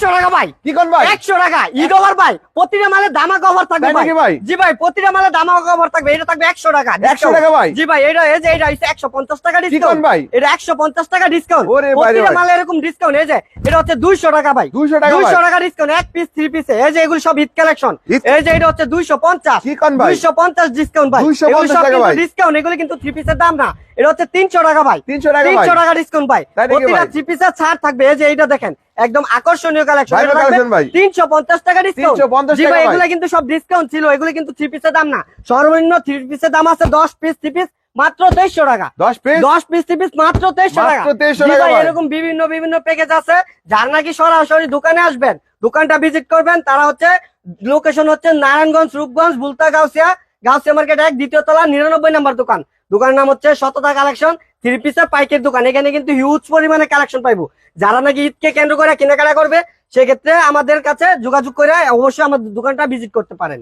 100 টাকা ভাই। কি কোন ভাই? 100 টাকা ঈদ অফার ভাই, প্রতিটা মালে ধামাকা অফার থাকবে তাই নাকি ভাই? জি ভাই, প্রতিটা মালে ধামাকা অফার থাকবে। এটা থাকবে 100 টাকা। 100 টাকা ভাই? জি ভাই, এটা এই যে এটা হচ্ছে 150 টাকা কি কোন ডিসকাউন্ট ভাই? এটা 150 টাকা ডিসকাউন্ট। ওরে ভাই রে প্রতিটা ভাই। মালে এরকম ডিসকাউন্ট। এই যে এটা হচ্ছে 200 টাকা ভাই। 200 টাকা ভাই? 200 টাকা ডিসকাউন্ট, এক পিস 3 পিসে। এই যে এগুলো সব ঈদ কালেকশন। এই যে এটা হচ্ছে 250। কি কোন ভাই? 250 ডিসকাউন্ট ভাই। 250 টাকা ভাই? ডিসকাউন্ট, এগুলো কিন্তু 3 পিসের দাম না। এটা হচ্ছে 300 টাকা ভাই। 300 টাকা ভাই? 300 টাকা ডিসকাউন্ট ভাই। তাই নাকি প্রতিটা ভাই? 3 পিসের ছাড় থাকবে। এই যে এইটা দেখেন, একদম আকর্ষণীয় কালেকশন। ভালো কালেকশন ভাই। 350 টাকা ডিসকাউন্ট। 350 জি টাকা ভাই, ভাই। এগুলো কিন্তু সব ডিসকাউন্ট ছিল। এগুলো কিন্তু 3 পিসের দাম না। সর্বনিম্ন 3 পিসের দাম আছে 10 পিস 3 পিস মাত্র 2300 টাকা। 10 পিস? 10 পিস 3 পিস মাত্র 2300 টাকা। মাত্র 2300 জি টাকা ভাই, ভাই। এরকম বিভিন্ন প্যাকেজ আছে। যার নাকি সরাসরি দোকানে আসবেন, দোকানটা ভিজিট করবেন, তারা হচ্ছে লোকেশন হচ্ছে নারায়ণগঞ্জ, রূপগঞ্জ, বুলতা, গাউসিয়া মার্কেট 1 দ্বিতীয় তলা 99 নাম্বার দোকান। দোকানের নাম হচ্ছে সততা কালেকশন 3 পিসের পাইকের দোকান। এখানে কিন্তু হিউজ পরিমাণে কালেকশন পাইবো। যারা নাকি ঈদকে কেন্দ্র করে কেনাকাটা করবে, সেক্ষেত্রে আমাদের কাছে যোগাযোগ করে অবশ্যই আমাদের দোকানটা ভিজিট করতে পারেন।